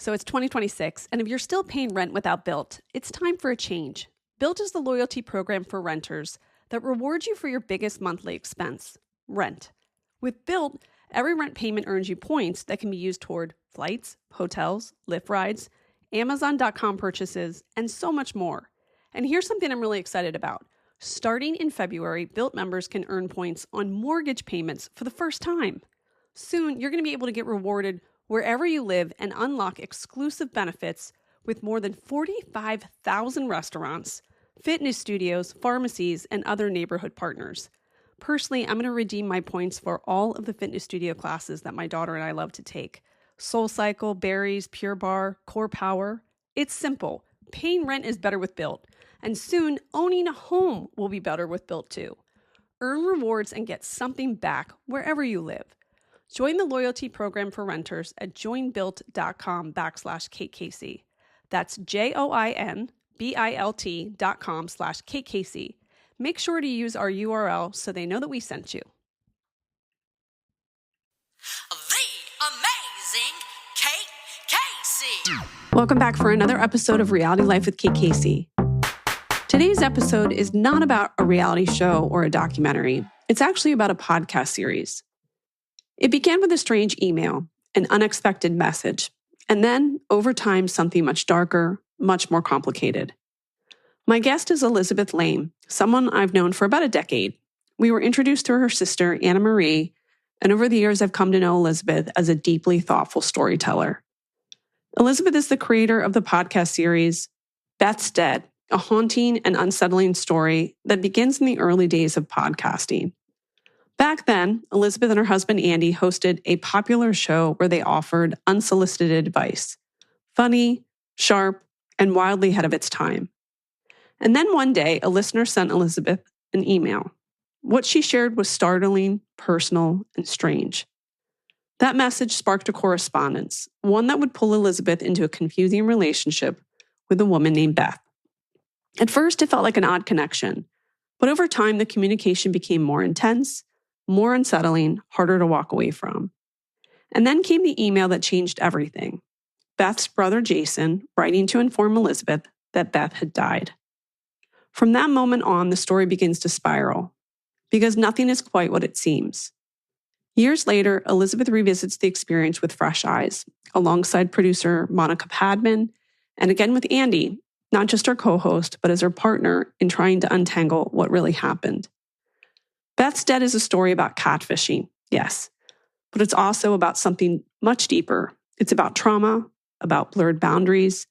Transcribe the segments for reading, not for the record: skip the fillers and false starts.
So it's 2026, and if you're still paying rent without Bilt, it's time for a change. Bilt is the loyalty program for renters that rewards you for your biggest monthly expense, rent. With Bilt, every rent payment earns you points that can be used toward flights, hotels, Lyft rides, Amazon.com purchases, and so much more. And here's something I'm really excited about. Starting in February, Bilt members can earn points on mortgage payments for the first time. Soon, you're going to be able to get rewarded wherever you live and unlock exclusive benefits with more than 45,000 restaurants, fitness studios, pharmacies, and other neighborhood partners. Personally, I'm going to redeem my points for all of the fitness studio classes that my daughter and I love to take. SoulCycle, Berries, Pure Barre, Core Power. It's simple. Paying rent is better with Bilt. And soon, owning a home will be better with Bilt too. Earn rewards and get something back wherever you live. Join the loyalty program for renters at joinbilt.com/KKC. That's JOINBILT.com/KKC. Make sure to use our URL so they know that we sent you. The amazing Kate Casey. Welcome back for another episode of Reality Life with Kate Casey. Today's episode is not about a reality show or a documentary. It's actually about a podcast series. It began with a strange email, an unexpected message, and then, over time, something much darker, much more complicated. My guest is Elizabeth Laime, someone I've known for about a decade. We were introduced through her sister, Anna Marie, and over the years I've come to know Elizabeth as a deeply thoughtful storyteller. Elizabeth is the creator of the podcast series BETH'S, a haunting and unsettling story that begins in the early days of podcasting. Back then, Elizabeth and her husband Andy hosted a popular show where they offered unsolicited advice. Funny, sharp, and wildly ahead of its time. And then one day, a listener sent Elizabeth an email. What she shared was startling, personal, and strange. That message sparked a correspondence, one that would pull Elizabeth into a confusing relationship with a woman named Beth. At first, it felt like an odd connection, but over time, the communication became more intense, more unsettling, harder to walk away from. And then came the email that changed everything. Beth's brother Jason writing to inform Elizabeth that Beth had died. From that moment on, the story begins to spiral, because nothing is quite what it seems. Years later, Elizabeth revisits the experience with fresh eyes, alongside producer Monica Padman, and again with Andy, not just her co-host, but as her partner in trying to untangle what really happened. BETH'S is a story about catfishing, yes, but it's also about something much deeper. It's about trauma, about blurred boundaries,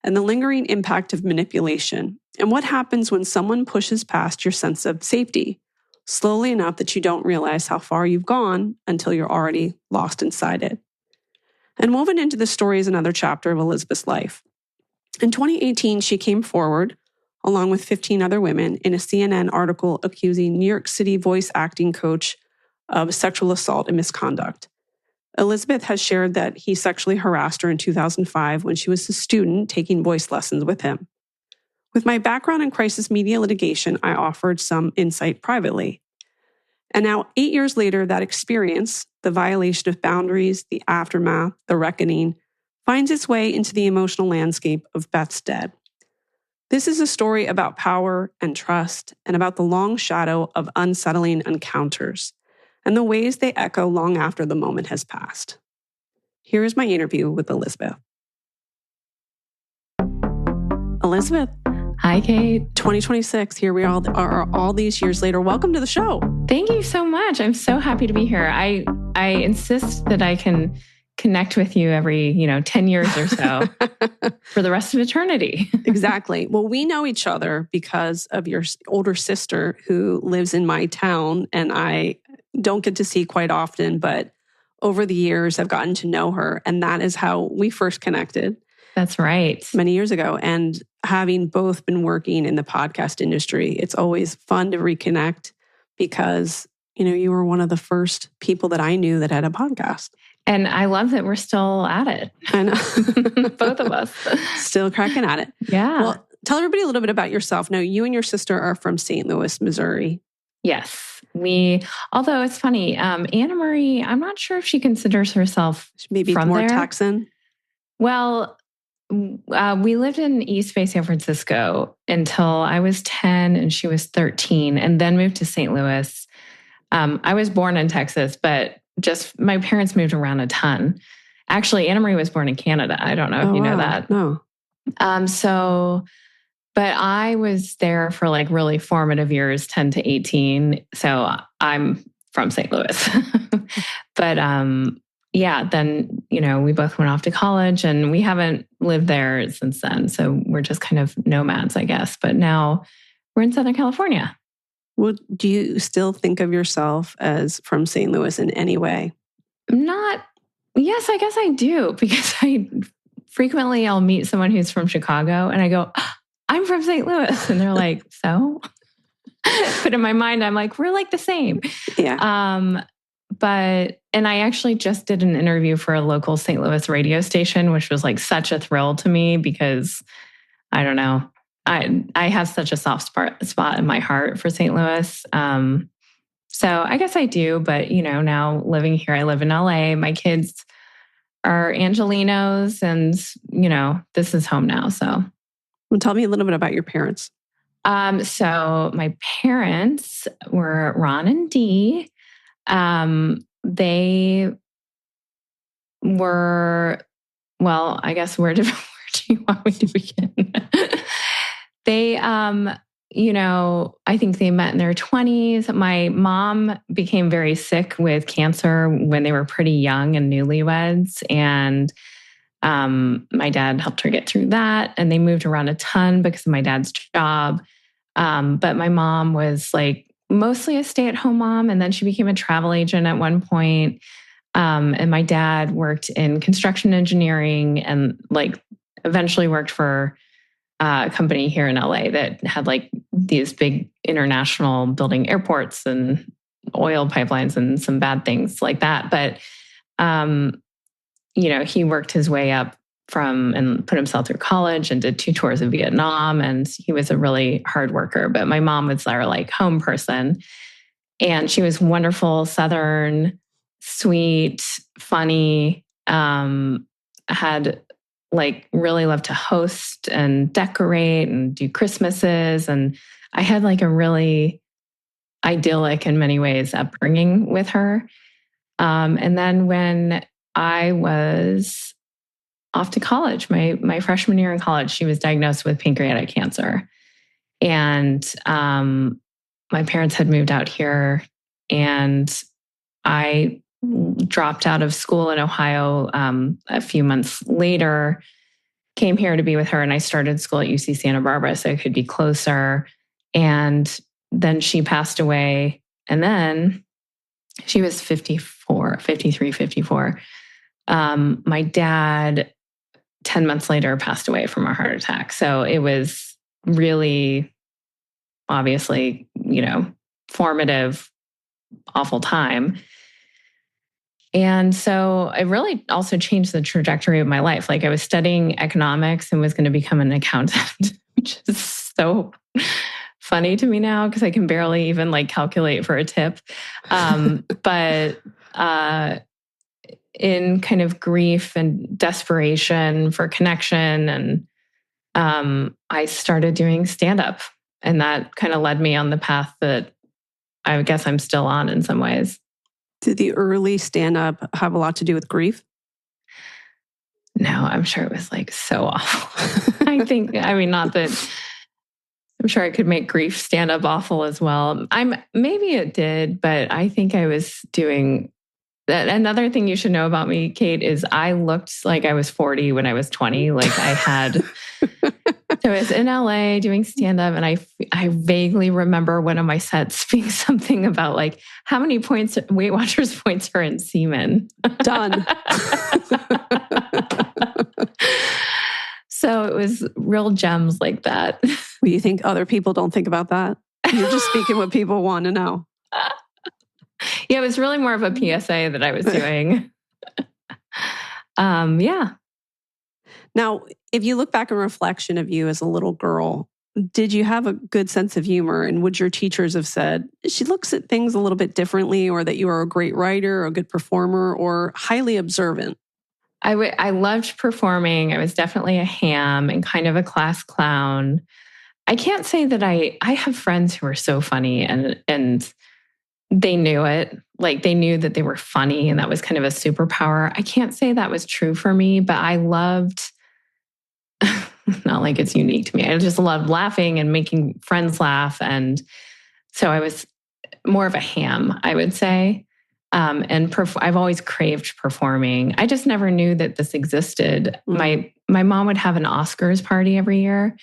and the lingering impact of manipulation, and what happens when someone pushes past your sense of safety, slowly enough that you don't realize how far you've gone until you're already lost inside it. And woven into the story is another chapter of Elizabeth's life. In 2018, she came forward, along with 15 other women, in a CNN article accusing New York City voice acting coach of sexual assault and misconduct. Elizabeth has shared that he sexually harassed her in 2005 when she was a student taking voice lessons with him. With my background in crisis media litigation, I offered some insight privately. And now, 8 years later, that experience, the violation of boundaries, the aftermath, the reckoning, finds its way into the emotional landscape of BETH'S. This is a story about power and trust and about the long shadow of unsettling encounters and the ways they echo long after the moment has passed. Here is my interview with Elizabeth. Elizabeth. Hi, Kate. 2026, here we are all these years later. Welcome to the show. Thank you so much. I'm so happy to be here. I insist that I can connect with you every, 10 years or so for the rest of eternity. Exactly. Well, we know each other because of your older sister who lives in my town, and I don't get to see quite often, but over the years I've gotten to know her, and that is how we first connected. That's right. Many years ago. And having both been working in the podcast industry, it's always fun to reconnect because, you were one of the first people that I knew that had a podcast. And I love that we're still at it. I know. Both of us. Still cracking at it. Yeah. Well, tell everybody a little bit about yourself. Now, you and your sister are from St. Louis, Missouri. Yes. Although it's funny, Anna Marie, I'm not sure if she considers herself maybe from more there. Texan. Well, we lived in East Bay, San Francisco until I was 10 and she was 13, and then moved to St. Louis. I was born in Texas, but just my parents moved around a ton. Actually, Anna Marie was born in Canada. I don't know if you know that. No. But I was there for like really formative years, 10 to 18. So I'm from St. Louis. But then, we both went off to college and we haven't lived there since then. So we're just kind of nomads, I guess. But now we're in Southern California. Well, do you still think of yourself as from St. Louis in any way? Yes, I guess I do, because I'll meet someone who's from Chicago and I go, I'm from St. Louis. And they're like, so? But in my mind, I'm like, we're like the same. Yeah. And I actually just did an interview for a local St. Louis radio station, which was like such a thrill to me because I don't know, I have such a soft spot in my heart for St. Louis. So I guess I do, but now living here, I live in LA. My kids are Angelinos and, this is home now. So. Well, tell me a little bit about your parents. So my parents were Ron and Dee. They were, well, I guess where do you want me to begin? They, I think they met in their 20s. My mom became very sick with cancer when they were pretty young and newlyweds. And my dad helped her get through that. And they moved around a ton because of my dad's job. But my mom was like mostly a stay-at-home mom. And then she became a travel agent at one point. And my dad worked in construction engineering and like eventually worked for a company here in LA that had like these big international building airports and oil pipelines and some bad things like that. But, he worked his way up and put himself through college and did 2 tours of Vietnam. And he was a really hard worker. But my mom was our like home person. And she was wonderful, Southern, sweet, funny, had like really loved to host and decorate and do Christmases. And I had like a really idyllic in many ways upbringing with her. And then when I was off to college, my freshman year in college, she was diagnosed with pancreatic cancer. And my parents had moved out here and I dropped out of school in Ohio a few months later, came here to be with her, and I started school at UC Santa Barbara so I could be closer. And then she passed away. And then she was 54. My dad, 10 months later, passed away from a heart attack. So it was really, obviously, formative, awful time. And so it really also changed the trajectory of my life. Like I was studying economics and was going to become an accountant, which is so funny to me now because I can barely even like calculate for a tip. But in kind of grief and desperation for connection, and I started doing stand-up. And that kind of led me on the path that I guess I'm still on in some ways. Did the early stand-up have a lot to do with grief? No, I'm sure it was like so awful. Not that I'm sure I could make grief stand-up awful as well. Maybe it did, but I think I was doing that. Another thing you should know about me, Kate, is I looked like I was 40 when I was 20. Like I had, so I was in LA doing stand-up, and I vaguely remember one of my sets being something about like how many points, Weight Watchers points are in semen. Done. So it was real gems like that. Well, you think other people don't think about that? You're just speaking what people want to know. Yeah, it was really more of a PSA that I was doing. Yeah. Now, if you look back in reflection of you as a little girl, did you have a good sense of humor? And would your teachers have said, she looks at things a little bit differently, or that you are a great writer, or a good performer, or highly observant? I loved performing. I was definitely a ham and kind of a class clown. I can't say that I have friends who are so funny and they knew it. Like they knew that they were funny and that was kind of a superpower. I can't say that was true for me, but I loved, not like it's unique to me. I just loved laughing and making friends laugh. And so I was more of a ham, I would say. I've always craved performing. I just never knew that this existed. My mom would have an Oscars party every year.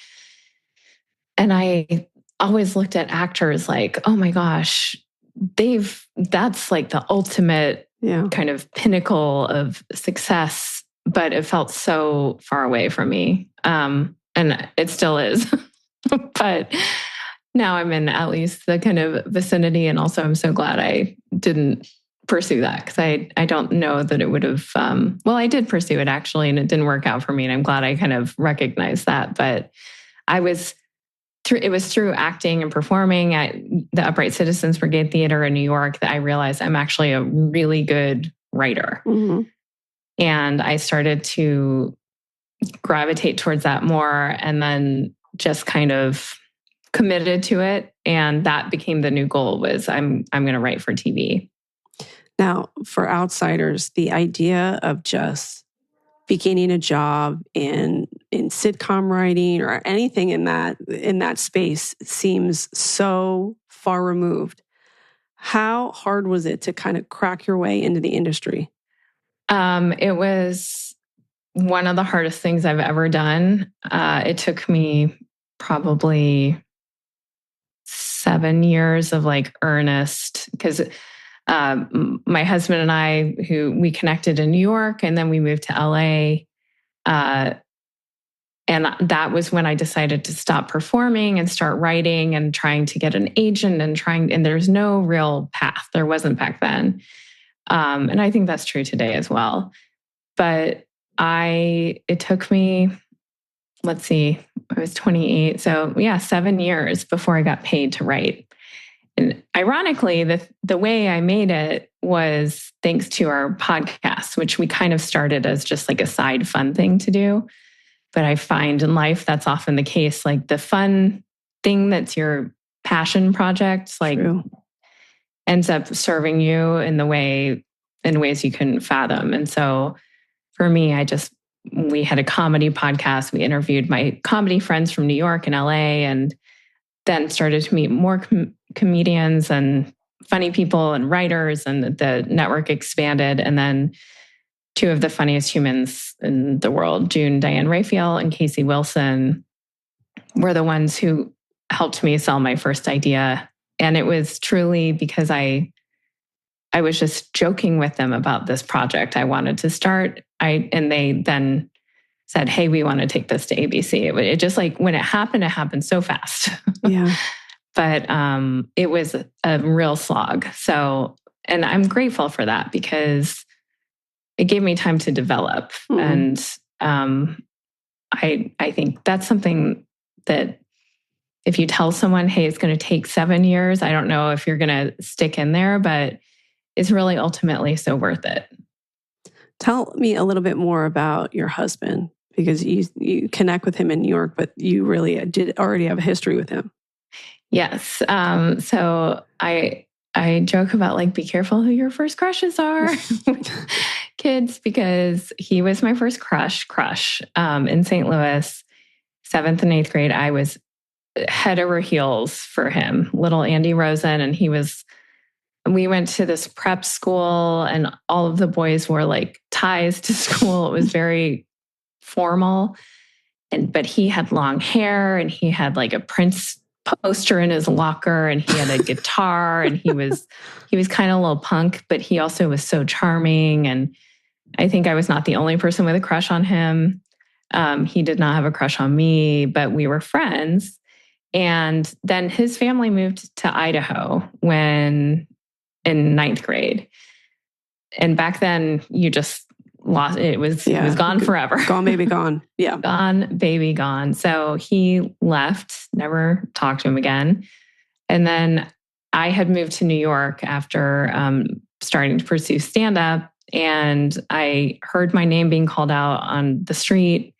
And I always looked at actors like, oh my gosh, that's like the ultimate kind of pinnacle of success, but it felt so far away from me. And it still is. But now I'm in at least the kind of vicinity. And also I'm so glad I didn't pursue that because I don't know that it would have, I did pursue it actually, and it didn't work out for me. And I'm glad I kind of recognized that. But it was through acting and performing at the Upright Citizens Brigade Theater in New York that I realized I'm actually a really good writer. Mm-hmm. And I started to gravitate towards that more and then just kind of committed to it. And that became the new goal was I'm going to write for TV. Now, for outsiders, the idea of just beginning a job in sitcom writing or anything in that space seems so far removed. How hard was it to kind of crack your way into the industry? It was one of the hardest things I've ever done. It took me probably 7 years of like earnest because my husband and I, who we connected in New York and then we moved to LA. And that was when I decided to stop performing and start writing and trying to get an agent and there's no real path. There wasn't back then. And I think that's true today as well. But it took me, let's see, I was 28. So 7 years before I got paid to write. And ironically, the way I made it was thanks to our podcast, which we kind of started as just like a side fun thing to do. But I find in life that's often the case. Like the fun thing that's your passion project, like ends up serving you in ways you couldn't fathom. And so for me, we had a comedy podcast. We interviewed my comedy friends from New York and LA, and then started to meet more comedians and funny people and writers, and the network expanded. And then two of the funniest humans in the world, Diane Raphael and Casey Wilson, were the ones who helped me sell my first idea. And it was truly because I was just joking with them about this project I wanted to start. And they then said, hey, we want to take this to ABC. It just like, when it happened so fast. Yeah. But it was a real slog. So, and I'm grateful for that because it gave me time to develop. Mm-hmm. And I think that's something that if you tell someone, hey, it's going to take 7 years, I don't know if you're going to stick in there, but it's really ultimately so worth it. Tell me a little bit more about your husband, because you connect with him in New York, but you really did already have a history with him. Yes. So I joke about like, be careful who your first crushes are, kids, because he was my first crush in St. Louis, 7th and 8th grade. I was head over heels for him, little Andy Rosen. And we went to this prep school and all of the boys wore like ties to school. It was very formal. But he had long hair and he had like a Prince poster in his locker and he had a guitar and he was kind of a little punk, but he also was so charming. And I think I was not the only person with a crush on him. He did not have a crush on me, but we were friends. And then his family moved to Idaho in 9th grade. And back then you just lost it. It was gone forever. Gone, baby, gone. Yeah. Gone, baby, gone. So he left, never talked to him again. And then I had moved to New York after starting to pursue stand-up. And I heard my name being called out on the street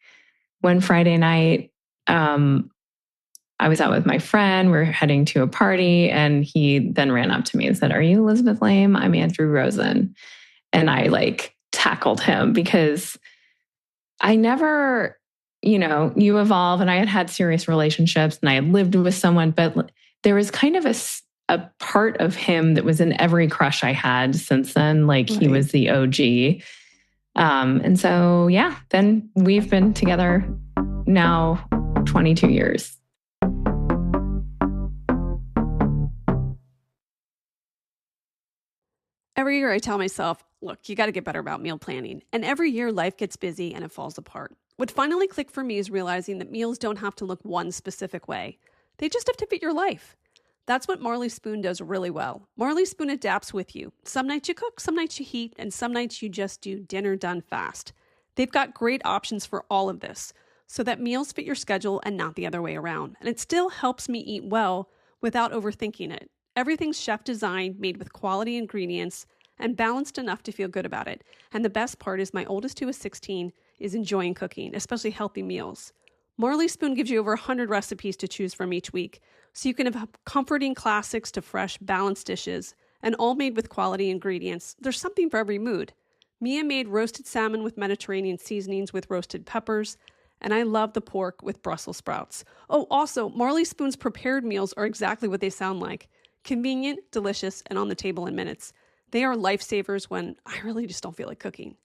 one Friday night. I was out with my friend. We were heading to a party, and he then ran up to me and said, "Are you Elizabeth Laime? I'm Andrew Rosen." And I tackled him because I never, you evolve, and I had had serious relationships and I had lived with someone, but there was kind of a part of him that was in every crush I had since then. He was the OG. And so, then we've been together now 22 years. Every year I tell myself, look, you got to get better about meal planning. And every year life gets busy and it falls apart. What finally clicked for me is realizing that meals don't have to look one specific way. They just have to fit your life. That's what Marley Spoon does really well. Marley Spoon adapts with you. Some nights you cook, some nights you heat, and some nights you just do dinner done fast. They've got great options for all of this, so that meals fit your schedule and not the other way around. And it still helps me eat well without overthinking it. Everything's chef designed, made with quality ingredients, and balanced enough to feel good about it. And the best part is my oldest, who is 16, is enjoying cooking, especially healthy meals. Marley Spoon gives you over 100 recipes to choose from each week, so you can have comforting classics to fresh, balanced dishes, and all made with quality ingredients. There's something for every mood. Mia made roasted salmon with Mediterranean seasonings with roasted peppers, and I love the pork with Brussels sprouts. Oh, also, Marley Spoon's prepared meals are exactly what they sound like. Convenient, delicious, and on the table in minutes. They are lifesavers when I really just don't feel like cooking.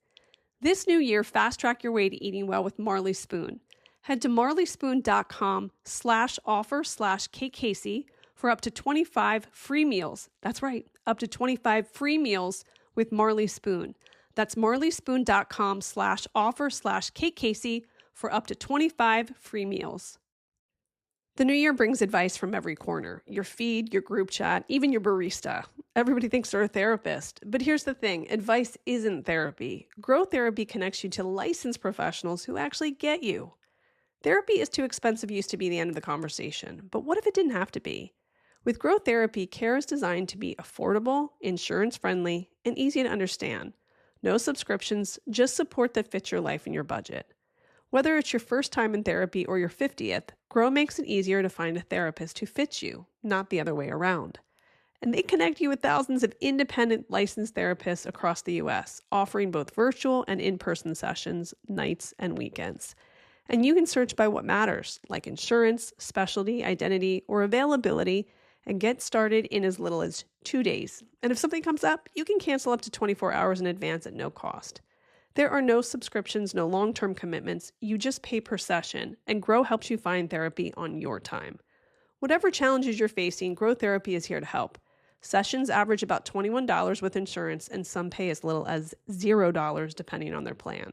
This new year, fast track your way to eating well with Marley Spoon. Head to marleyspoon.com/offer/KateCasey for up to 25 free meals. That's right, up to 25 free meals with Marley Spoon. That's marleyspoon.com/offer/KateCasey for up to 25 free meals. The new year brings advice from every corner. Your feed, your group chat, even your barista. Everybody thinks they're a therapist. But here's the thing, advice isn't therapy. Grow Therapy connects you to licensed professionals who actually get you. Therapy is too expensive used to be the end of the conversation. But what if it didn't have to be? With Grow Therapy, care is designed to be affordable, insurance-friendly, and easy to understand. No subscriptions, just support that fits your life and your budget. Whether it's your first time in therapy or your 50th, Grow makes it easier to find a therapist who fits you, not the other way around. And they connect you with thousands of independent licensed therapists across the U.S., offering both virtual and in-person sessions, nights and weekends. And you can search by what matters, like insurance, specialty, identity, or availability, and get started in as little as 2 days. And if something comes up, you can cancel up to 24 hours in advance at no cost. There are no subscriptions, no long-term commitments. You just pay per session, and Grow helps you find therapy on your time. Whatever challenges you're facing, Grow Therapy is here to help. Sessions average about $21 with insurance, and some pay as little as $0 depending on their plan.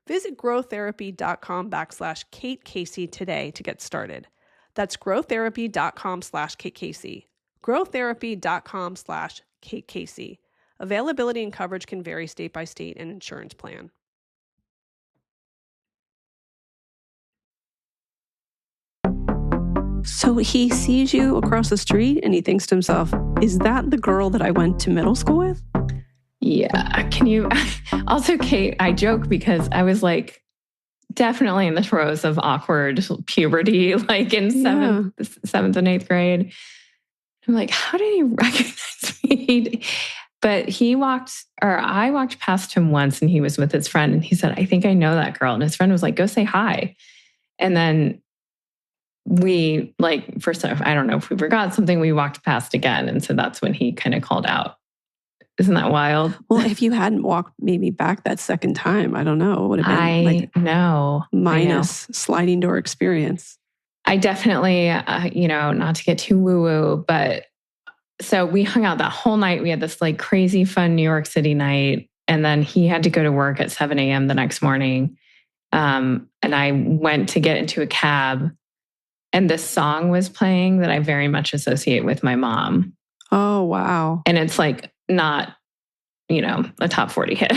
Visit growtherapy.com/KateCasey today to get started. That's growtherapy.com/KateCasey. growtherapy.com/KateCasey. Availability and coverage can vary state by state and insurance plan. So he sees you across the street and he thinks to himself, is that the girl that I went to middle school with? Yeah. Can you also, Kate, I joke because I was definitely in the throes of awkward puberty, in seventh and eighth grade. I'm like, how did he recognize me? But I walked past him once and he was with his friend and he said, I think I know that girl. And his friend was like, go say hi. And then we first, I don't know if we forgot something, we walked past again. And so that's when he kind of called out. Isn't that wild? Well, if you hadn't walked maybe back that second time, I don't know. It would have been minus sliding door experience. I definitely, not to get too woo-woo, but so we hung out that whole night. We had this crazy fun New York City night. And then he had to go to work at 7 a.m. the next morning. And I went to get into a cab and this song was playing that I very much associate with my mom. Oh, wow. And it's not, a top 40 hit.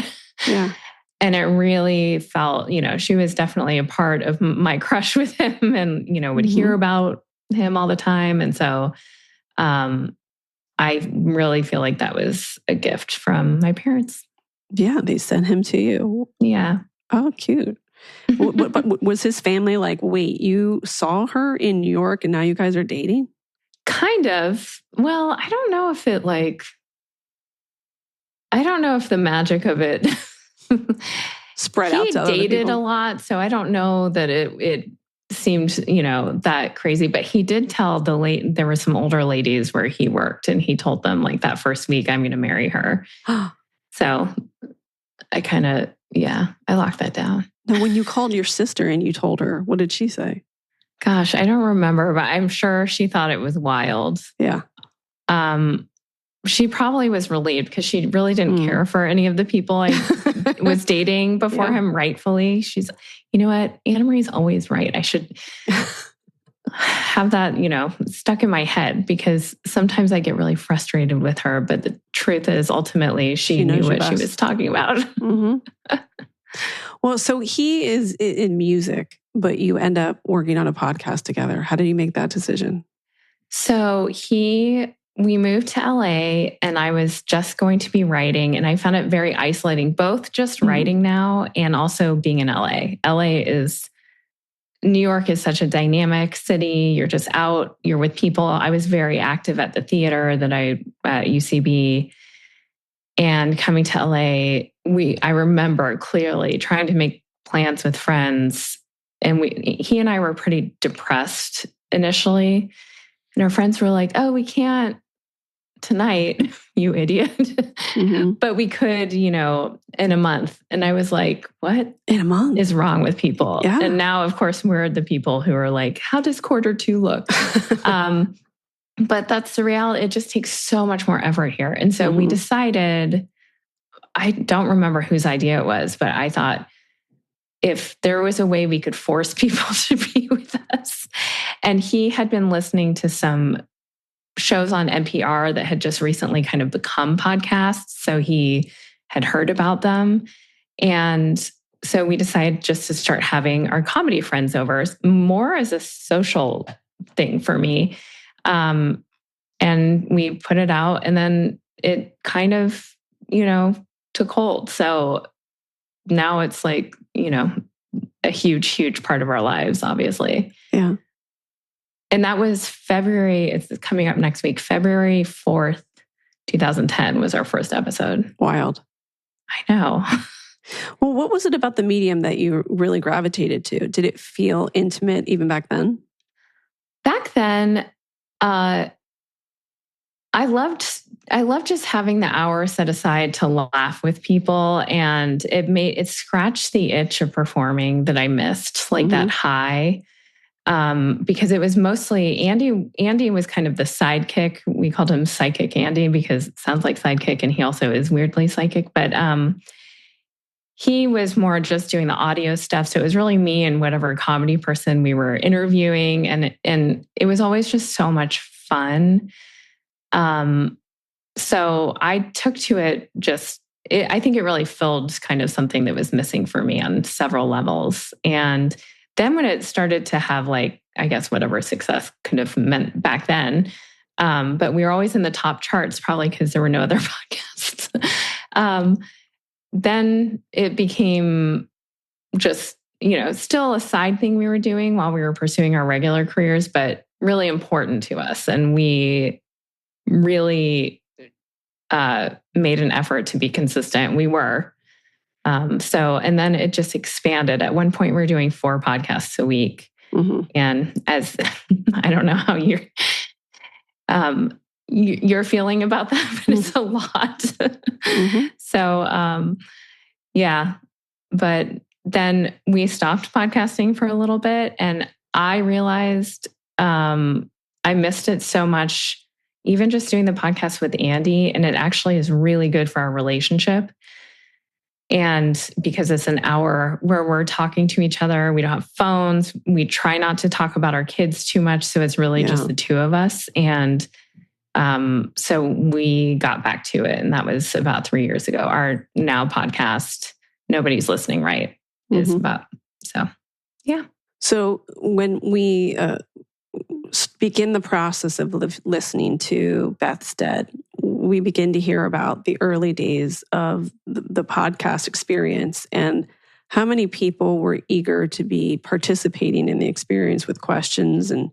Yeah. And it really felt, she was definitely a part of my crush with him and, would hear about him all the time. And so, I really feel like that was a gift from my parents. Yeah, they sent him to you. Yeah. Oh, cute. But was his family like, wait, you saw her in New York and now you guys are dating? Kind of. Well, I don't know if the magic of it spread out to other He dated people. a lot, so I don't know that it seemed, that crazy. But he did tell there were some older ladies where he worked, and he told them like that first week, I'm going to marry her. So I kind of, I locked that down. Now, when you called your sister and you told her, what did she say? Gosh, I don't remember, but I'm sure she thought it was wild. Yeah. She probably was relieved because she really didn't care for any of the people I was dating before him, rightfully. She's, you know what? Anna Marie's always right. I should have that, stuck in my head, because sometimes I get really frustrated with her. But the truth is, ultimately, she knew what she was talking about. Mm-hmm. Well, so he is in music, but you end up working on a podcast together. How did you make that decision? So we moved to LA, and I was just going to be writing, and I found it very isolating, both just writing now and also being in LA. New York is such a dynamic city. You're just out, you're with people. I was very active at the theater at UCB, and coming to LA, I remember clearly trying to make plans with friends, and he and I were pretty depressed initially. And our friends were like, oh, we can't tonight, you idiot. But we could, in a month. And I was like, what in a month is wrong with people? Yeah. And now, of course, we're the people who are like, how does Q2 look? But that's the reality. It just takes so much more effort here. And so we decided, I don't remember whose idea it was, but I thought, if there was a way we could force people to be with us. And he had been listening to some shows on NPR that had just recently kind of become podcasts. So he had heard about them. And so we decided just to start having our comedy friends over, more as a social thing for me. And we put it out, and then it kind of, took hold. So now it's like, a huge, huge part of our lives, obviously. Yeah. And that was February, it's coming up next week, February 4th, 2010 was our first episode. Wild. I know. Well, what was it about the medium that you really gravitated to? Did it feel intimate even back then? Back then, I loved just having the hour set aside to laugh with people, and it scratched the itch of performing that I missed, like that high. Because it was mostly Andy was kind of the sidekick. We called him Psychic Andy because it sounds like sidekick, and he also is weirdly psychic, but he was more just doing the audio stuff. So it was really me and whatever comedy person we were interviewing, and it was always just so much fun. So I took to it I think it really filled kind of something that was missing for me on several levels. And then when it started to have, like, I guess whatever success kind of meant back then, but we were always in the top charts, probably because there were no other podcasts. Then it became just, still a side thing we were doing while we were pursuing our regular careers, but really important to us. And we really made an effort to be consistent. We were. And then it just expanded. At one point, we were doing 4 podcasts a week. And as I don't know how you're feeling about that, but it's a lot. So, but then we stopped podcasting for a little bit, and I realized I missed it so much, even just doing the podcast with Andy. And it actually is really good for our relationship. And because it's an hour where we're talking to each other, we don't have phones. We try not to talk about our kids too much. So it's really just the two of us. And so we got back to it. And that was about 3 years ago. Our now podcast, Nobody's Listening Right, is about. So, yeah. So when we begin the process of listening to Beth's Dead, we begin to hear about the early days of the podcast experience and how many people were eager to be participating in the experience with questions and,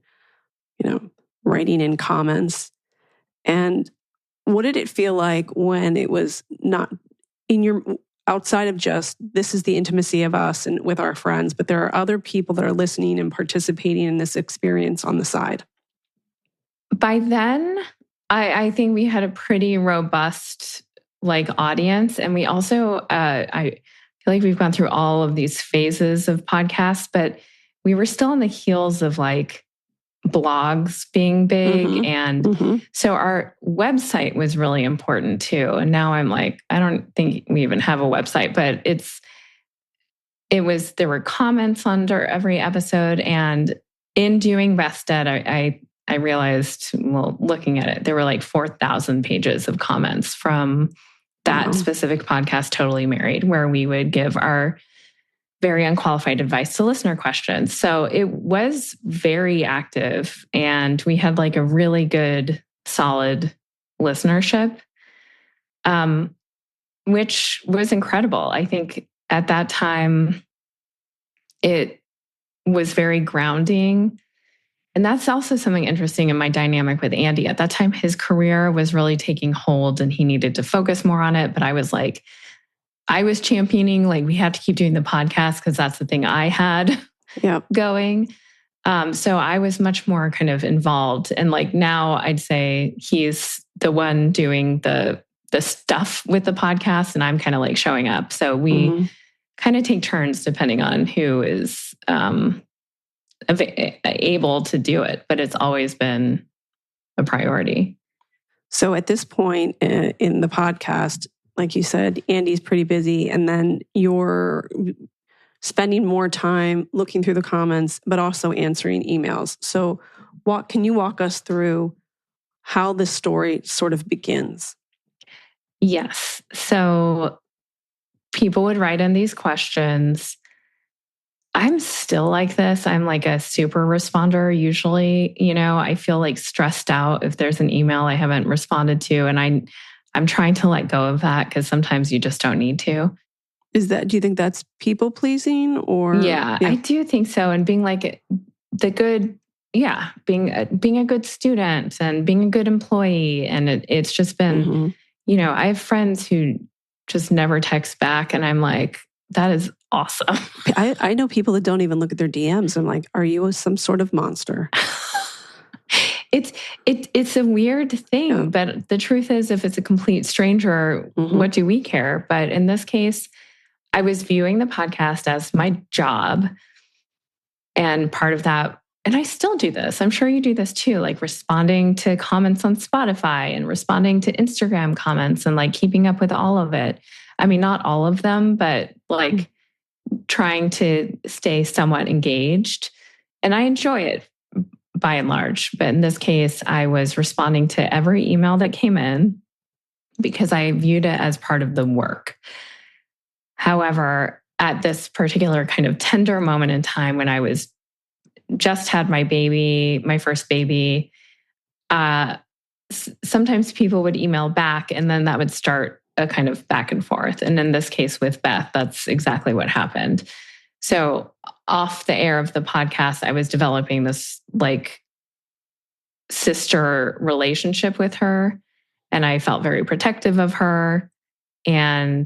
writing in comments. And what did it feel like when it was not in your outside of just this is the intimacy of us and with our friends, but there are other people that are listening and participating in this experience on the side? By then, I think we had a pretty robust audience. And we also, I feel like we've gone through all of these phases of podcasts, but we were still on the heels of blogs being big. Mm-hmm. And so our website was really important too. And now I'm I don't think we even have a website, but there were comments under every episode. And in doing Beth's Dead, I realized, looking at it, there were 4,000 pages of comments from that specific podcast, Totally Married, where we would give our very unqualified advice to listener questions. So it was very active, and we had a really good, solid listenership, which was incredible. I think at that time, it was very grounding. And that's also something interesting in my dynamic with Andy. At that time, his career was really taking hold and he needed to focus more on it. But I was championing, we had to keep doing the podcast because that's the thing I had going. So I was much more kind of involved. And now I'd say he's the one doing the stuff with the podcast and I'm kind of showing up. So we kind of take turns depending on who is able to do it, but it's always been a priority. So at this point in the podcast, like you said, Andy's pretty busy, and then you're spending more time looking through the comments, but also answering emails. So can you walk us through how this story sort of begins? Yes. So people would write in these questions. I'm still like this. I'm a super responder usually. I feel stressed out if there's an email I haven't responded to. And I'm trying to let go of that because sometimes you just don't need to. Do you think that's people pleasing or? Yeah, I do think so. And being being a good student and being a good employee. And it's just been, I have friends who just never text back. And I'm that is awesome. I know people that don't even look at their DMs. I'm are you some sort of monster? It's a weird thing, but the truth is, if it's a complete stranger, what do we care? But in this case, I was viewing the podcast as my job, and part of that, and I still do this. I'm sure you do this too, responding to comments on Spotify and responding to Instagram comments and keeping up with all of it. I mean, not all of them, but trying to stay somewhat engaged, and I enjoy it by and large. But in this case, I was responding to every email that came in because I viewed it as part of the work. However, at this particular kind of tender moment in time when I was just had my first baby, sometimes people would email back and then that would start a kind of back and forth. And in this case with Beth, that's exactly what happened. So off the air of the podcast, I was developing this sister relationship with her, and I felt very protective of her. And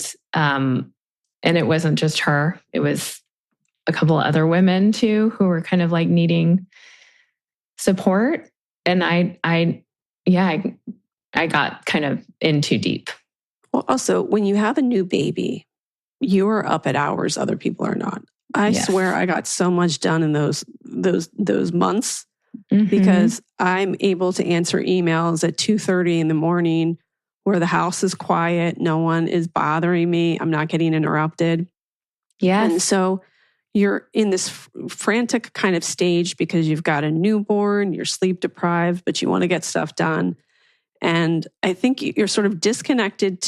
it wasn't just her; it was a couple of other women too who were kind of needing support. And I got kind of in too deep. Well, also when you have a new baby, you're up at hours other people are not. I swear I got so much done in those months because I'm able to answer emails at 2:30 in the morning where the house is quiet. No one is bothering me. I'm not getting interrupted. Yes. And so you're in this frantic kind of stage because you've got a newborn, you're sleep deprived, but you want to get stuff done. And I think you're sort of disconnected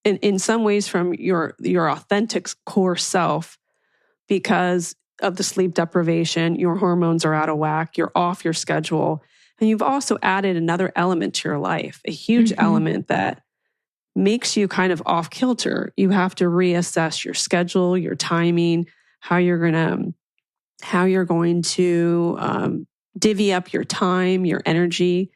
in some ways from your authentic core self because of the sleep deprivation. Your hormones are out of whack. You're off your schedule. And you've also added another element to your life, a huge element that makes you kind of off kilter. You have to reassess your schedule, your timing, how you're going to divvy up your time, your energy.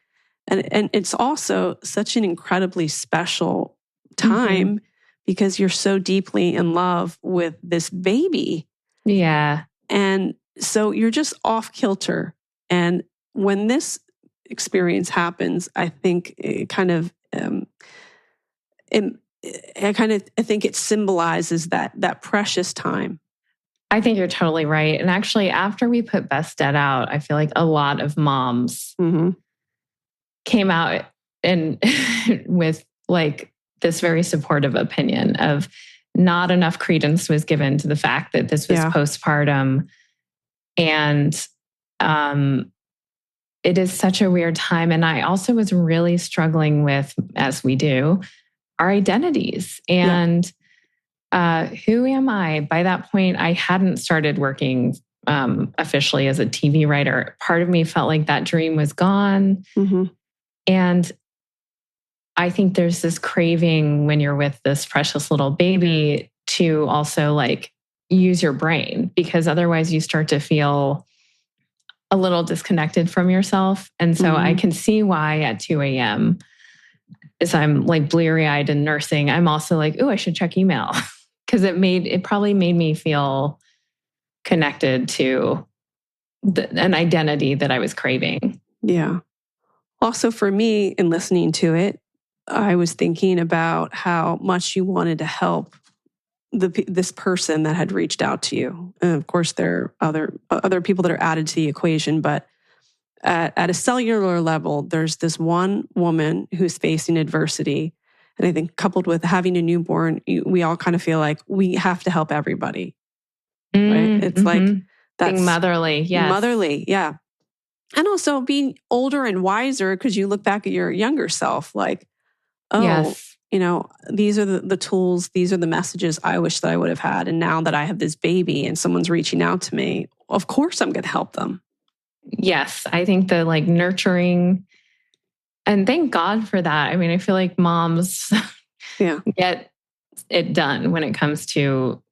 And it's also such an incredibly special time because you're so deeply in love with this baby. Yeah. And so you're just off kilter. And when this experience happens, I think it kind of, I think it symbolizes that precious time. I think you're totally right. And actually, after we put Beth's Dead out, I feel like a lot of moms came out and with like this very supportive opinion of not enough credence was given to the fact that this was postpartum. And it is such a weird time. And I also was really struggling with, as we do, our identities and who am I? By that point, I hadn't started working officially as a TV writer. Part of me felt like that dream was gone. And I think there's this craving when you're with this precious little baby to also like use your brain, because otherwise you start to feel a little disconnected from yourself. And so I can see why at 2 a.m., as I'm like bleary-eyed and nursing, I'm also like, oh, I should check email. Because it probably made me feel connected to an identity that I was craving. Yeah. Also for me, in listening to it, I was thinking about how much you wanted to help this person that had reached out to you. And of course, there are other people that are added to the equation, but at a cellular level, there's this one woman who's facing adversity. And I think coupled with having a newborn, we all kind of feel like we have to help everybody. Right? It's like that's being motherly. Yes. Motherly. Yeah. And also being older and wiser because you look back at your younger self like, oh, these are the tools, these are the messages I wish that I would have had. And now that I have this baby and someone's reaching out to me, of course I'm going to help them. Yes. I think the like nurturing, and thank God for that. I mean, I feel like moms get it done when it comes to,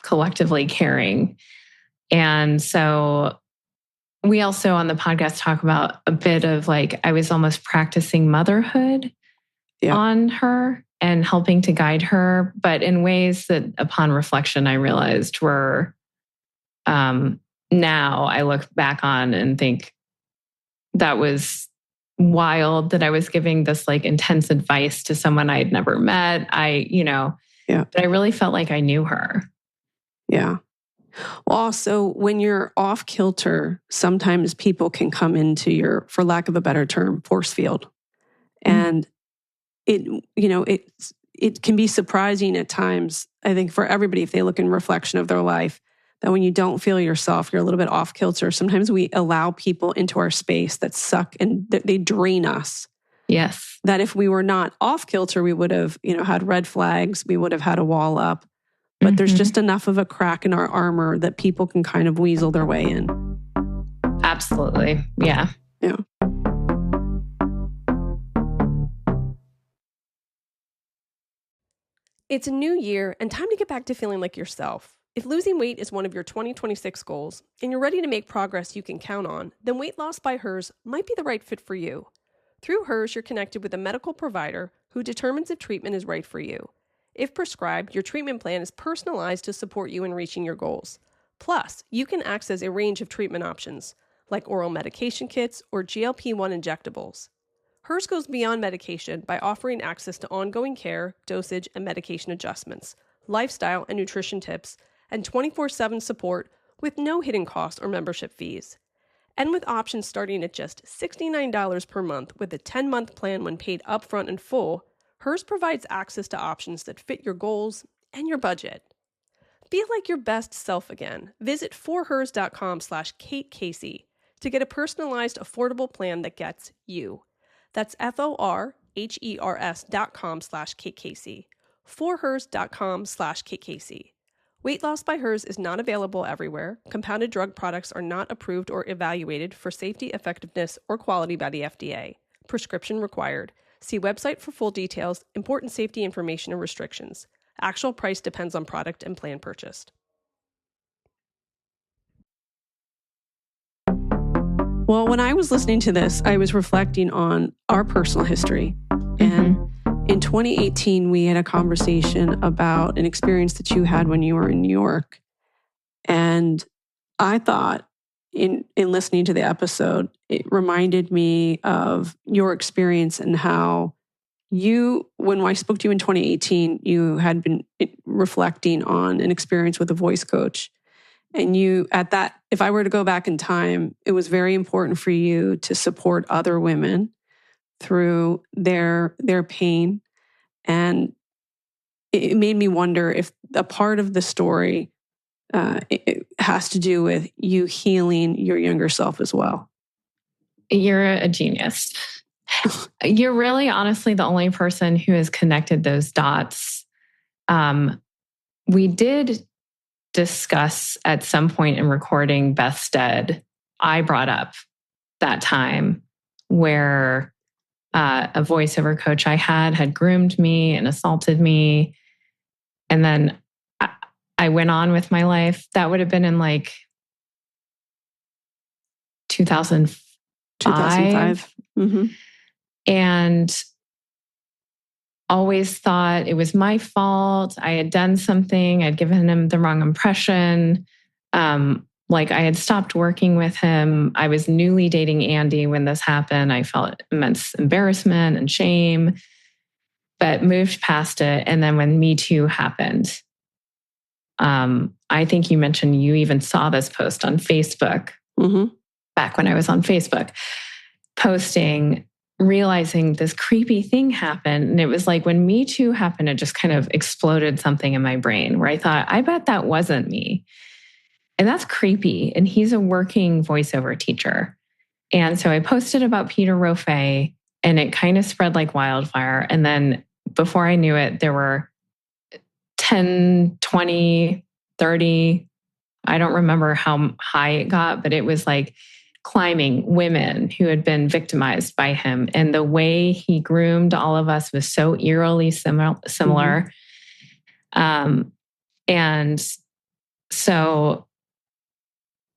collectively caring. And so we also on the podcast talk about a bit of like, I was almost practicing motherhood on her and helping to guide her, but in ways that upon reflection, I realized were, now I look back on and think that was wild that I was giving this like intense advice to someone I had never met. But I really felt like I knew her. Yeah. Well, also when you're off kilter, sometimes people can come into your, for lack of a better term, force field. And it can be surprising at times, I think for everybody, if they look in reflection of their life, that when you don't feel yourself, you're a little bit off kilter. Sometimes we allow people into our space that suck and they drain us. Yes. That if we were not off kilter, we would have, had red flags. We would have had a wall up. But there's just enough of a crack in our armor that people can kind of weasel their way in. Absolutely. Yeah. Yeah. It's a new year and time to get back to feeling like yourself. If losing weight is one of your 2026 goals and you're ready to make progress you can count on, then Weight Loss by Hers might be the right fit for you. Through Hers, you're connected with a medical provider who determines if treatment is right for you. If prescribed, your treatment plan is personalized to support you in reaching your goals. Plus, you can access a range of treatment options, like oral medication kits or GLP-1 injectables. Hers goes beyond medication by offering access to ongoing care, dosage, and medication adjustments, lifestyle and nutrition tips, and 24/7 support with no hidden costs or membership fees. And with options starting at just $69 per month with a 10-month plan when paid upfront and full, Hers provides access to options that fit your goals and your budget. Feel like your best self again. Visit forhers.com/Kate Casey to get a personalized, affordable plan that gets you. That's FORHERS.com/Kate Casey. forhers.com/Kate Casey. Weight loss by hers is not available everywhere. Compounded drug products are not approved or evaluated for safety, effectiveness, or quality by the FDA. Prescription required. See website for full details, important safety information, and restrictions. Actual price depends on product and plan purchased. Well, when I was listening to this, I was reflecting on our personal history. And in 2018, we had a conversation about an experience that you had when you were in New York. And I thought in listening to the episode, it reminded me of your experience and how when I spoke to you in 2018, you had been reflecting on an experience with a voice coach. And if I were to go back in time, it was very important for you to support other women through their pain. And it made me wonder if a part of the story it has to do with you healing your younger self as well. You're a genius. You're really honestly the only person who has connected those dots. We did discuss at some point in recording BETH'S Dead, I brought up that time where a voiceover coach I had groomed me and assaulted me. And then I went on with my life. That would have been in like 2005. 2005. Mm-hmm. And always thought it was my fault. I had done something. I'd given him the wrong impression. Like I had stopped working with him. I was newly dating Andy when this happened. I felt immense embarrassment and shame, but moved past it. And then when Me Too happened, I think you mentioned you even saw this post on Facebook, back when I was on Facebook, posting, realizing this creepy thing happened. And it was like when Me Too happened, it just kind of exploded something in my brain where I thought, I bet that wasn't me. And that's creepy. And he's a working voiceover teacher. And so I posted about Peter Rofe and it kind of spread like wildfire. And then before I knew it, there were 10, 20, 30, I don't remember how high it got, but it was like climbing women who had been victimized by him. And the way he groomed all of us was so eerily similar. And so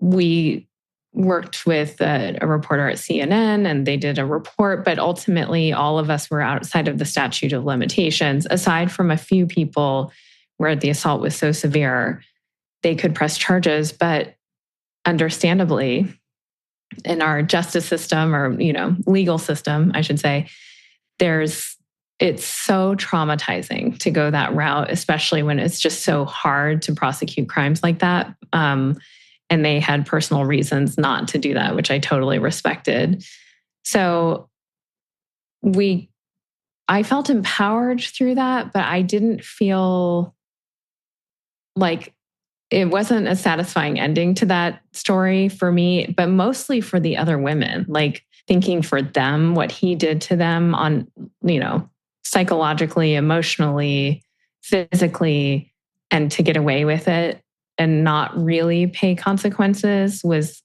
we worked with a reporter at CNN and they did a report, but ultimately all of us were outside of the statute of limitations, aside from a few people where the assault was so severe, they could press charges. But understandably, in our justice system or, legal system, I should say, it's so traumatizing to go that route, especially when it's just so hard to prosecute crimes like that. And they had personal reasons not to do that, which I totally respected. So I felt empowered through that, but I didn't feel like it wasn't a satisfying ending to that story for me, but mostly for the other women, like thinking for them, what he did to them on, psychologically, emotionally, physically, and to get away with it and not really pay consequences was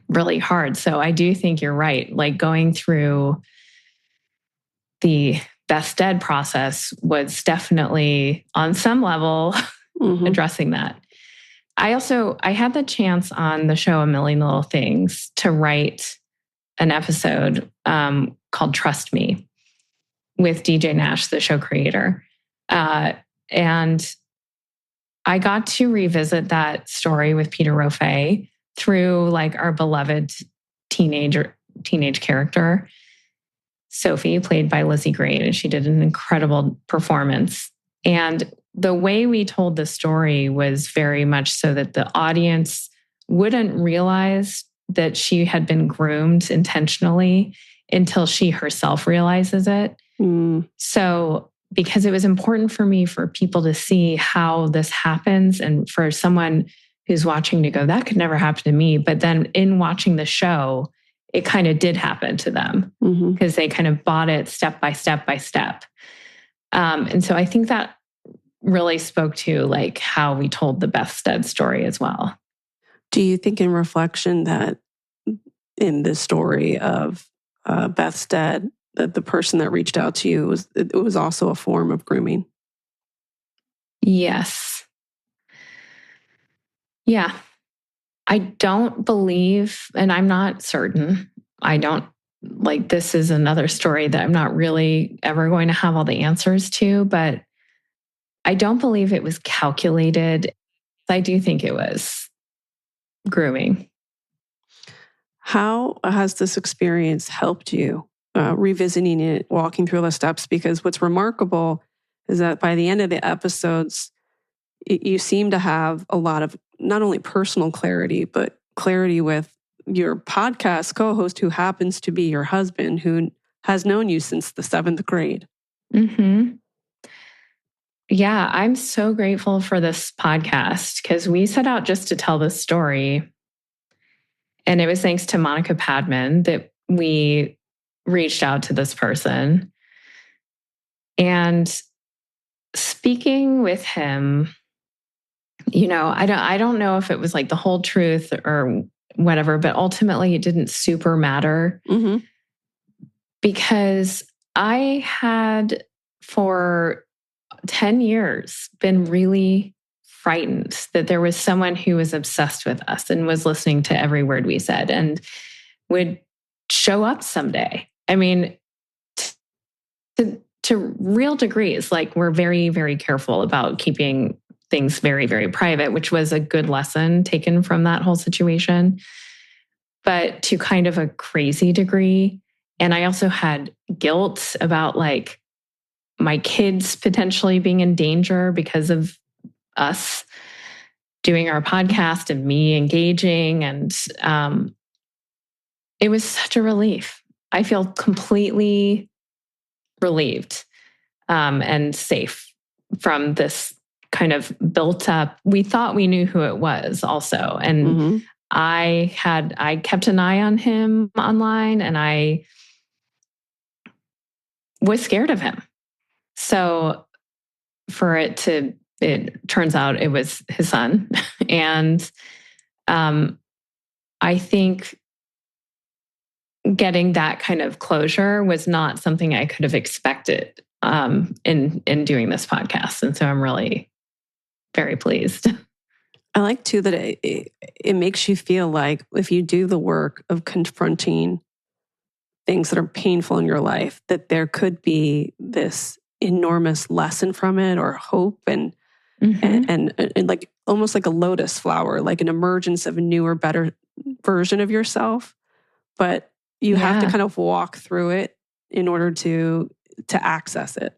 really hard. So I do think you're right. Like going through the BETH'S Dead process was definitely on some level addressing that. I had the chance on the show A Million Little Things to write an episode called Trust Me with DJ Nash, the show creator. And I got to revisit that story with Peter Rofe through like our beloved teenage character, Sophie, played by Lizzie Grade, and she did an incredible performance. And the way we told the story was very much so that the audience wouldn't realize that she had been groomed intentionally until she herself realizes it. So, because it was important for me for people to see how this happens and for someone who's watching to go, that could never happen to me. But then in watching the show, it kind of did happen to them because they kind of bought it step by step by step. And so I think that really spoke to like how we told the BETH'S story as well. Do you think in reflection that in the story of Beth's dad, that the person that reached out to you it was also a form of grooming? Yes. Yeah. I don't believe, and I'm not certain, this is another story that I'm not really ever going to have all the answers to, but I don't believe it was calculated. I do think it was grooming. How has this experience helped you revisiting it, walking through the steps? Because what's remarkable is that by the end of the episodes, you seem to have a lot of not only personal clarity, but clarity with your podcast co-host, who happens to be your husband, who has known you since the 7th grade. Mm-hmm. Yeah, I'm so grateful for this podcast because we set out just to tell this story. And it was thanks to Monica Padman that we reached out to this person. And speaking with him, I don't know if it was like the whole truth or whatever, but ultimately it didn't super matter because I had for 10 years been really frightened that there was someone who was obsessed with us and was listening to every word we said and would show up someday. I mean, to real degrees, like we're very, very careful about keeping things very, very private, which was a good lesson taken from that whole situation, but to kind of a crazy degree. And I also had guilt about like my kids potentially being in danger because of us doing our podcast and me engaging. And it was such a relief. I feel completely relieved and safe from this kind of built up. We thought we knew who it was also. And I kept an eye on him online and I was scared of him. So it turns out it was his son. And I think getting that kind of closure was not something I could have expected in doing this podcast. And so I'm really very pleased. I like too that it makes you feel like if you do the work of confronting things that are painful in your life, that there could be this enormous lesson from it or hope and like almost like a lotus flower, like an emergence of a newer, better version of yourself. But you have to kind of walk through it in order to access it.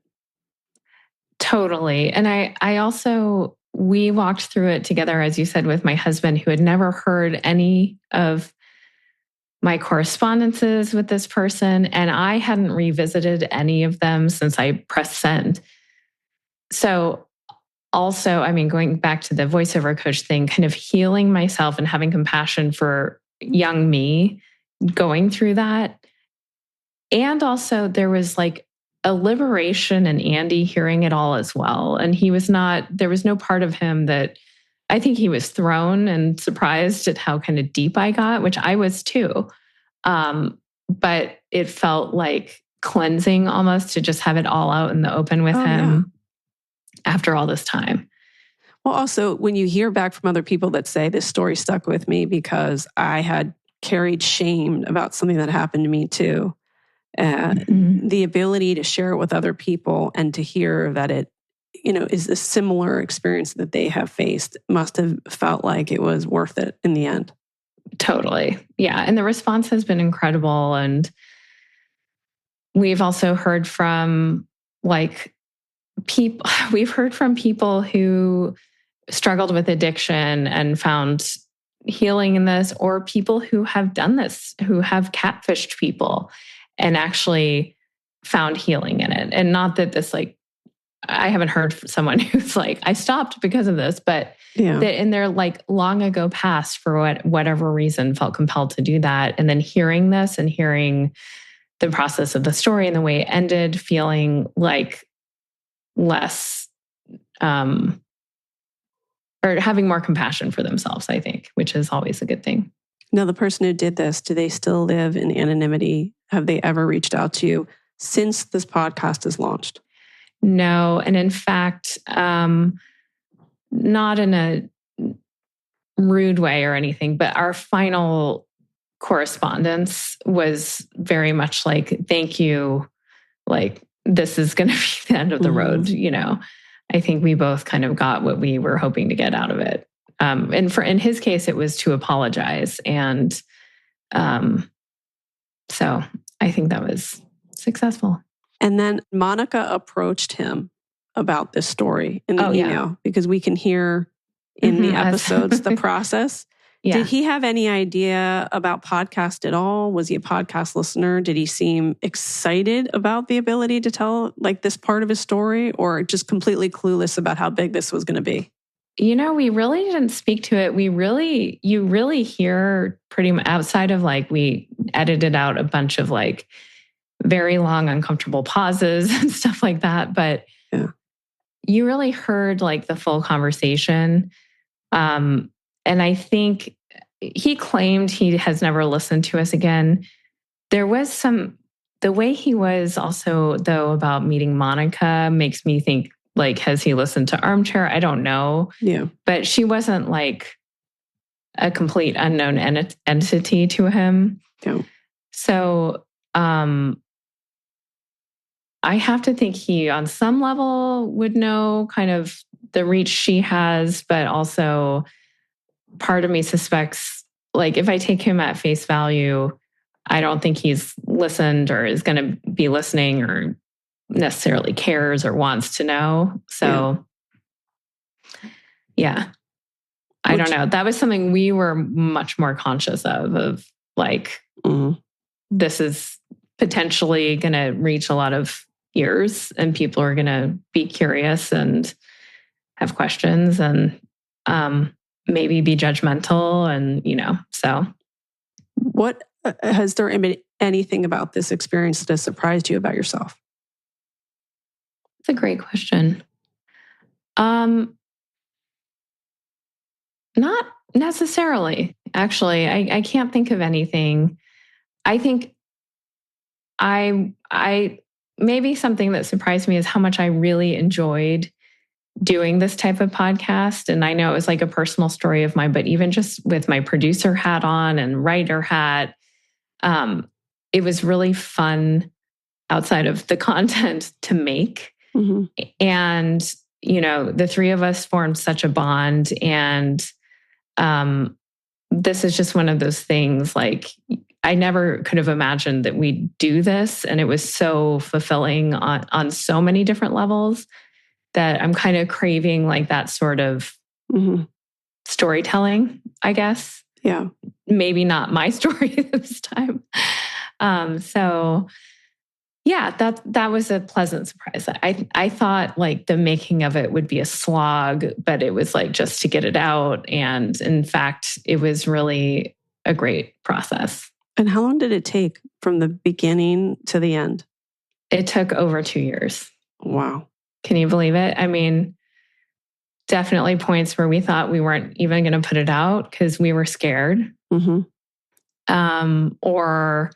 Totally. And I also, we walked through it together, as you said, with my husband, who had never heard any of my correspondences with this person. And I hadn't revisited any of them since I pressed send. So also, I mean, going back to the voiceover coach thing, kind of healing myself and having compassion for young me going through that. And also there was like a liberation in Andy hearing it all as well. And there was no part of him that I think he was thrown and surprised at how kind of deep I got, which I was too. But it felt like cleansing almost to just have it all out in the open with him after all this time. Well, also when you hear back from other people that say this story stuck with me because I had carried shame about something that happened to me too. The ability to share it with other people and to hear that it, is a similar experience that they have faced must have felt like it was worth it in the end. Totally. Yeah. And the response has been incredible. And we've also heard from people who struggled with addiction and found healing in this, or people who have done this, who have catfished people and actually found healing in it. And not that this, I haven't heard from someone who's like, I stopped because of this, but that in their long ago past, for whatever reason, felt compelled to do that. And then hearing this and hearing the process of the story and the way it ended, feeling like less or having more compassion for themselves, I think, which is always a good thing. Now, the person who did this, do they still live in anonymity? Have they ever reached out to you since this podcast is launched? No. And in fact, not in a rude way or anything, but our final correspondence was very much like, thank you. Like, this is going to be the end of the road. You know, I think we both kind of got what we were hoping to get out of it. And in his case, it was to apologize. And so I think that was successful. And then Monica approached him about this story in the email because we can hear in the episodes the process. Yeah. Did he have any idea about podcast at all? Was he a podcast listener? Did he seem excited about the ability to tell like this part of his story, or just completely clueless about how big this was going to be? You know, we really didn't speak to it. You really hear pretty much outside of like, we edited out a bunch of like very long, uncomfortable pauses and stuff like that. But you really heard like the full conversation. And I think he claimed he has never listened to us again. There was the way he was also, though, about meeting Monica makes me think, like, has he listened to Armchair? I don't know. Yeah. But she wasn't like a complete unknown entity to him. Yeah. So I have to think he, on some level, would know kind of the reach she has, but also part of me suspects, like, if I take him at face value, I don't think he's listened or is going to be listening or necessarily cares or wants to know. So, I don't know. That was something we were much more conscious of like, this is potentially going to reach a lot of ears and people are going to be curious and have questions and maybe be judgmental. And, you know, so. What has there been anything about this experience that has surprised you about yourself? That's a great question. Not necessarily, actually. I can't think of anything. I think I maybe something that surprised me is how much I really enjoyed doing this type of podcast. And I know it was like a personal story of mine, but even just with my producer hat on and writer hat, it was really fun outside of the content to make. And, you know, the three of us formed such a bond. And this is just one of those things, like, I never could have imagined that we'd do this. And it was so fulfilling on so many different levels that I'm kind of craving like that sort of storytelling, I guess. Yeah. Maybe not my story this time. So yeah, that was a pleasant surprise. I thought like the making of it would be a slog, but it was like just to get it out. And in fact, it was really a great process. And how long did it take from the beginning to the end? It took over 2 years. Wow. Can you believe it? I mean, definitely points where we thought we weren't even going to put it out because we were scared. Or,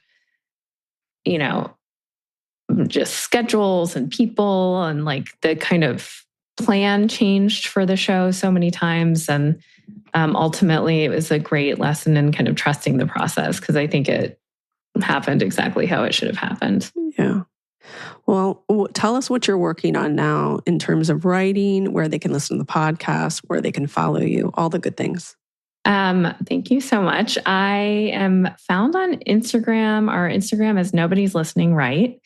you know, just schedules and people and like the kind of plan changed for the show so many times. And ultimately, it was a great lesson in kind of trusting the process because I think it happened exactly how it should have happened. Yeah. Well, tell us what you're working on now in terms of writing, where they can listen to the podcast, where they can follow you, all the good things. Thank you so much. I am found on Instagram. Our Instagram is Nobody's Listening Right.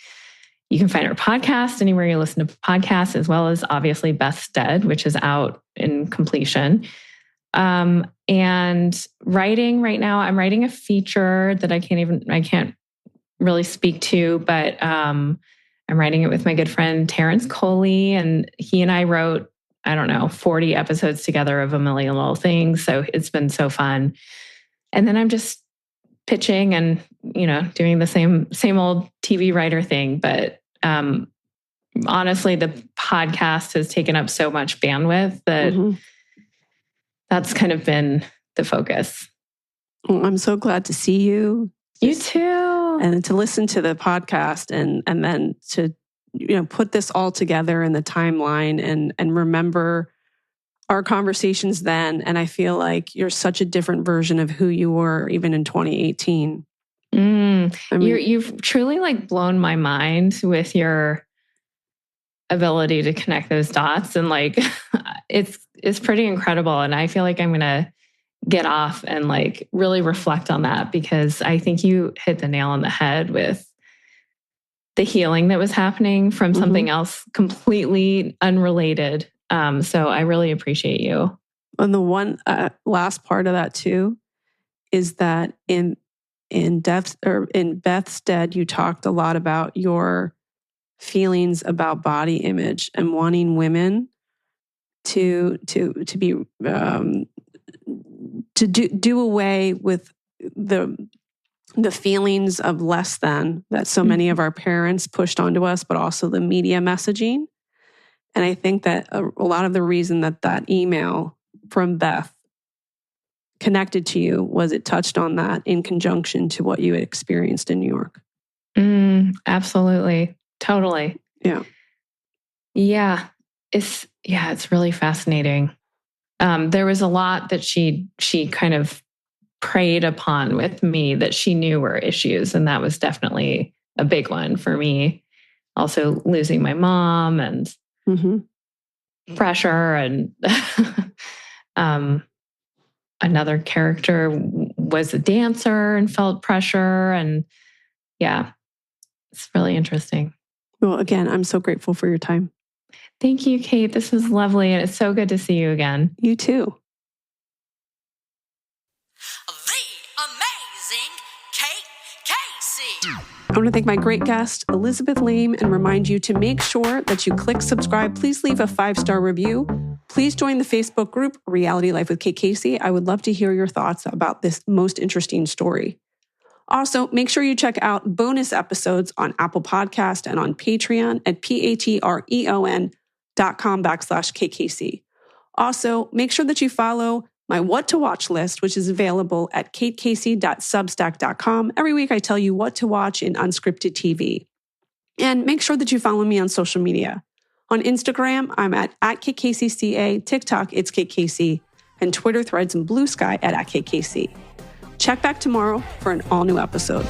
You can find our podcast anywhere you listen to podcasts, as well as obviously BETH'S Dead, which is out in completion. And writing right now, I'm writing a feature that I can't really speak to, but I'm writing it with my good friend Terrence Coley, and he and I wrote, 40 episodes together of A Million Little Things. So it's been so fun. And then I'm just pitching and, doing the same old TV writer thing, but honestly, the podcast has taken up so much bandwidth that that's kind of been the focus. Well, I'm so glad to see you. You too. And to listen to the podcast and then to, put this all together in the timeline and remember our conversations then. And I feel like you're such a different version of who you were even in 2018. You've truly like blown my mind with your ability to connect those dots. And like, it's pretty incredible. And I feel like I'm going to get off and like really reflect on that, because I think you hit the nail on the head with the healing that was happening from something else completely unrelated. So I really appreciate you. And the one last part of that too is that in Beth's Dead, you talked a lot about your feelings about body image and wanting women to be to do away with the feelings of less than that so many of our parents pushed onto us, but also the media messaging. And I think that a lot of the reason that email from Beth connected to you was it touched on that in conjunction to what you had experienced in New York. Absolutely. Totally. Yeah. Yeah. It's really fascinating. There was a lot that she kind of preyed upon with me that she knew were issues. And that was definitely a big one for me. Also losing my mom and pressure, and another character was a dancer and felt pressure. And yeah, it's really interesting. Well, again, I'm so grateful for your time. Thank you, Kate. This was lovely. And it's so good to see you again. You too. The amazing Kate Casey. I want to thank my great guest, Elizabeth Laime, and remind you to make sure that you click subscribe. Please leave a 5-star review. Please join the Facebook group, Reality Life with Kate Casey. I would love to hear your thoughts about this most interesting story. Also, make sure you check out bonus episodes on Apple Podcast and on Patreon at patreon.com/KKC. Also, make sure that you follow my What to Watch list, which is available at katecasey.substack.com. Every week, I tell you what to watch in unscripted TV. And make sure that you follow me on social media. On Instagram, I'm at KatecaseyCA, TikTok, it's Kate Casey, and Twitter, Threads, and Blue Sky at Katecasey. Check back tomorrow for an all-new episode.